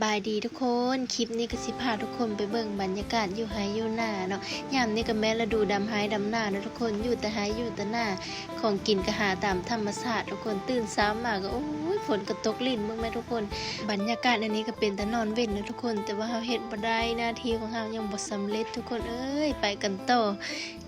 บายดีทุกคนคลิปนี้ก็สิพาทุกคนไปเบิ่งบรรยากาศอยู่ไฮอยู่หน้าเนาะยามนี้ก็แม่ฤดูดำไฮดำหน้าเนาะทุกคนอยู่แต่ไฮอยู่แต่หน้าของกินก็หาตามธรรมชาติทุกคนตื่นเช้ามาก็โอ้ยฝนก็ตกลิ่นเบิ่งแม่ทุกคนบรรยากาศอันนี้ก็เป็นแต่นอนเว้นนะทุกคนแต่ว่าเฮาเฮ็ดบ่ได้หน้าที่ของเฮายังบ่สำเร็จทุกคนเอ้ยไปกันต่อ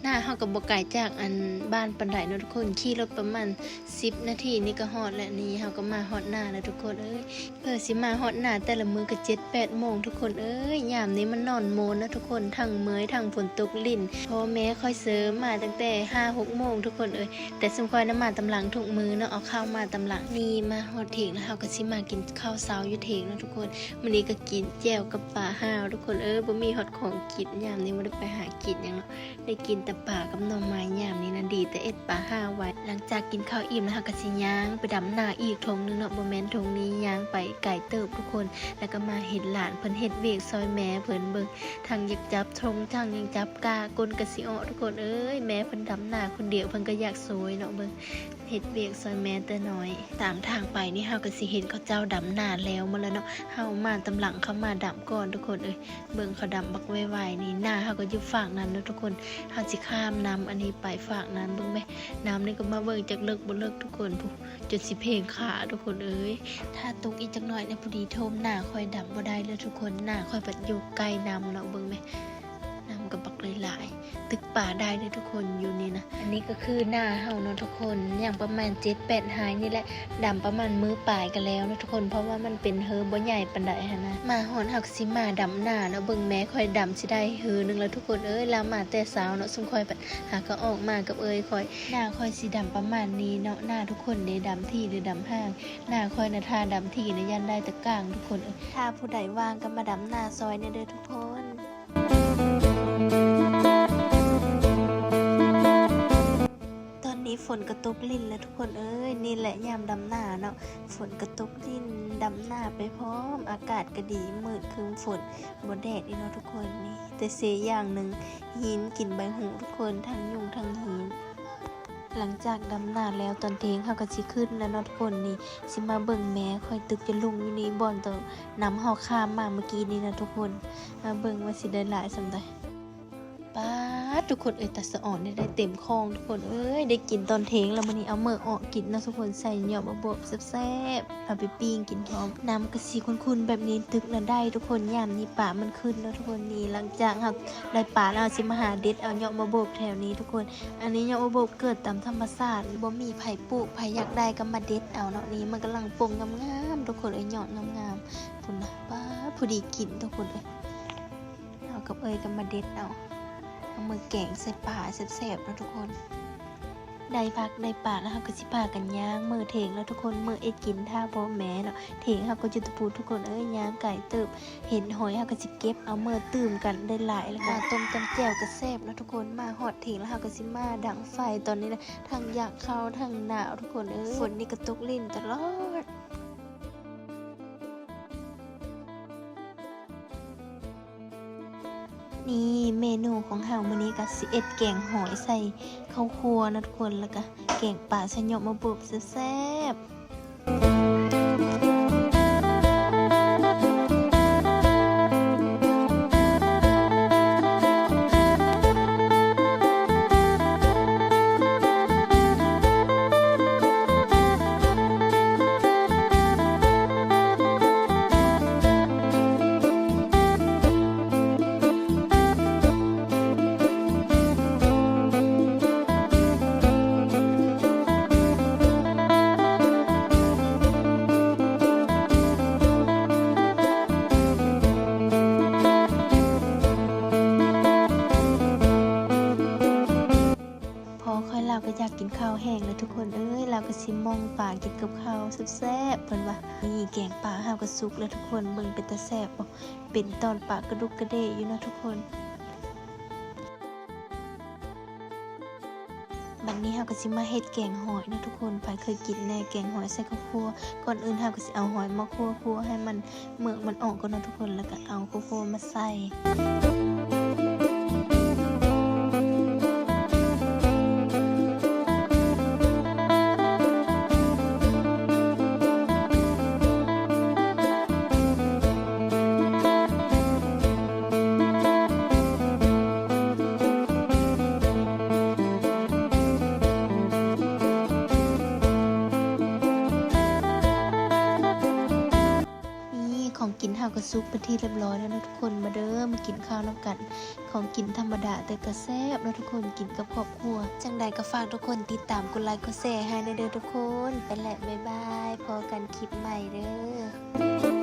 หน้าเฮาก็บ่ไกลจากอันบ้านปานใดเนาะทุกคนขี่รถประมาณ10นาทีนี่ก็ฮอดแล้วนี่เฮาก็มาฮอดหน้าแล้วทุกคนเอ้ยเพื่อสิมาฮอดหน้าแต่ละมื้อก็7-8 โมงทุกคนเอ้ยยามนี้มันนอนโมนนะทุกคนทั้งเมื่อยทั้งฝนตกลิ่นพ่อแม่ค่อยเสริมมาตั้งแต่ 5-6 โมงทุกคนเอ้ยแต่สมควรน้ำมาตำหลังทุกมื้อเนาะเอาข้าวมาตำหลังนี่มาฮอดเถงแล้วเฮาก็สิมากินข้าวเช้าอยู่เถงนะทุกคนมื้อนี้ก็กินแจ่วกับปลาห่าวทุกคนบ่มีฮอดของกินยามนี้บ่ได้ไปหากินหยังเนาะได้กินแต่ปลากับหน่อไม้ยามนี้นะดีแต่เอ็ดปลาห่าวไว้หลังจากกินข้าวอิ่มแล้วเฮาก็สิย่างไปดำนาอีกทงนึงเนาะบ่แม่นทงนี้ย่างไปไกลเติบทุกคนแล้วก็มาเห็นหลานเพิ่นเฮ็ดเวียกซอยแม่เพิ่นเบิ่งทั้งอยากจับธงทั้งยังจับกากลกะสิอ้อทุกคนเอ้ยแม่เพิ่นดำนาคนเดียวเพิ่นก็อยากสวยเนาะเบิ่งเฮ็ดเวียกซอยแม่แต่น้อยตามทางไปนี่เฮาก็สิเห็นเขาเจ้าดำนาแล้วมาแล้วเนาะเฮามาตำหลังเขามาดำก่อนทุกคนเอ้ยเบิ่งเขาดำบักไวๆนี่หน้าเฮาก็อยู่ฝั่งนั้นเนาะทุกคนเฮาสิข้ามน้ำอันนี้ไปฝั่งนั้นเบิ่งแม่น้ำนี่ก็มาเบิ่งจักเลิกบ่เลิกทุกคนผู้จนสิเพลงขาทุกคนเอ้ยถ้าตกอีกจักหน่อยเนี่ยพอดีโทมหน้าค่อยดำบ่ได้เลยทุกคนหน้าค่อยปัดอยู่ใกล้น้ำเนาะเบิ่งแม่น้ำกับบักหลายๆตึกป่าได้เลยทุกคนอยู่นี่นะอันนี้ก็คือหน้าเฮาเนาะทุกคนอย่างประมาณ7-8 หายนี่แหละดำประมาณมือปลายกันแล้วนะทุกคนเพราะว่ามันเป็นเฮอบ่ใหญ่ปานใดหั่นนะมาฮอดเฮาก็สิมาดำหน้าเนาะเบิ่งแม่ค่อยดำสิได้เฮอนึงแล้วทุกคนเอ้ยลามาแต่เช้าเนาะซุมค่อยปัดหาก็ออกมากับเอ้ยค่อยหน้าค่อยสิดำประมาณนี้เนาะหน้าทุกคนได้ดำที่หรือดำห้างหน้าค่อยน่ะทาดำที่นะยันได้แต่กลางทุกคนถ้าผู้ใดว่างก็มาดำหน้าซอยเนี่ยเด้อทุกคนตอนนี้ฝนกระตกลิ่นแล้วทุกคนเอ้ยนี่แหละยามดำหน้าเนาะฝนกระตกลิ่นดำหน้าไปพร้อมอากาศก็ดีมืดครึ้มฝนบ่แดดนี่เนาะทุกคนนี่แต่เสียอย่างหนึ่งหินกินใบหูทุกคนทั้งยุงทั้งหินหลังจากดำหน้าแล้วตอนเที่ยงเฮาก็สิขึ้นแล้วเนาะทุกคนนี่สิมาเบิ่งแม่ค่อยตึกจะลุงอยู่นี่บ่อนเตอนำเฮาข้ามมาเมื่อกี้นี่นะทุกคนมาเบิ่งว่าสิได้หลายส่ำใดป้าทุกคนตาสะอ่อนได้เต็มคองทุกคนได้กินตอนเทงแล้วมื้อนี้เอาเมื่อออกกินนะทุกคนใส่หยอบบวบแซ่บๆเอาไปปิ้งกินพร้อมน้ำกะสีคุ้นๆแบบนี้ตึกนั้นได้ทุกคนยามนี้ป่ามันขึ้นแล้วทุกคนนี่หลังจากครับได้ป่าแล้วสิมาหาเด็ดเอาหยอบบวบแถวนี้ทุกคนอันนี้หยอบบวบเกิดตามธรรมชาติบ่มีไผปลูกไผอยากได้ก็มาเด็ดเอาเนาะนี่มันกำลังปงงามๆทุกคนหยอดงามๆพุ่นนะป้าผู้ดีกินทุกคนเอากับก็มาเด็ดเอามือแกงใส่ป่าแซ่บๆนะทุกคนได้พักได้ป่าแล้วเขาก็สิพากันย่างมือเถงแล้วทุกคนมือกินท่าพ่อแม่เนาะเถงเขาก็จะตะปูทุกคนย่างไก่เติบเห็นหอยเขาก็สิเก็บเอามือตื่มกันได้หลายแล้วก็ต้มจำแจ่วก็แซ่บนะทุกคนมาหอดเถงแล้วเขาก็สิมาดังไฟตอนนี้นะทั้งอยากเข้าทั้งหนาวทุกคนฝนนี่ก็ตกลิ่นตลอดนี่เมนูของเฮามื้อนี้ก็สิเอ็ดแกงหอยใส่ข้าวคั่วนะทุกคนแล้วก็แกงป่าชะยอมาบุบแซ่บเราก็อยากกินข้าวแห้งเลยทุกคนเราก็สิมองป่ากินกับข้าวแซ่บๆเพิ่นว่านี่แกงป่าเฮาก็สุกแล้วทุกคนเบิ่งเป็นตาแซ่บบ่เป็นตอนป่ากระดุกกระเดะอยู่นะทุกคนบัดนี้เฮาก็สิมาเฮ็ดแกงหอยนะทุกคนใครเคยกินแน่แกงหอยใส่ข้าวคั่วก่อนอื่นเฮาก็สิเอาหอยมาคั่วให้มันเมือกมันออกก่อนนะทุกคนแล้วก็เอาข้าวคั่วมาใส่ ก็สุกเป็นที่เรียบร้อยแล้วนะทุกคนมาเด้อมากินข้าวน้ำกันของกินธรรมดาแต่ก็แซ่บนะทุกคนกินกับครอบครัวจังใดก็ฝากทุกคนติดตามกดไลค์กดแชร์ให้นะเด้อทุกคนไปแหละบ๊ายบายพอกันคลิปใหม่เด้อ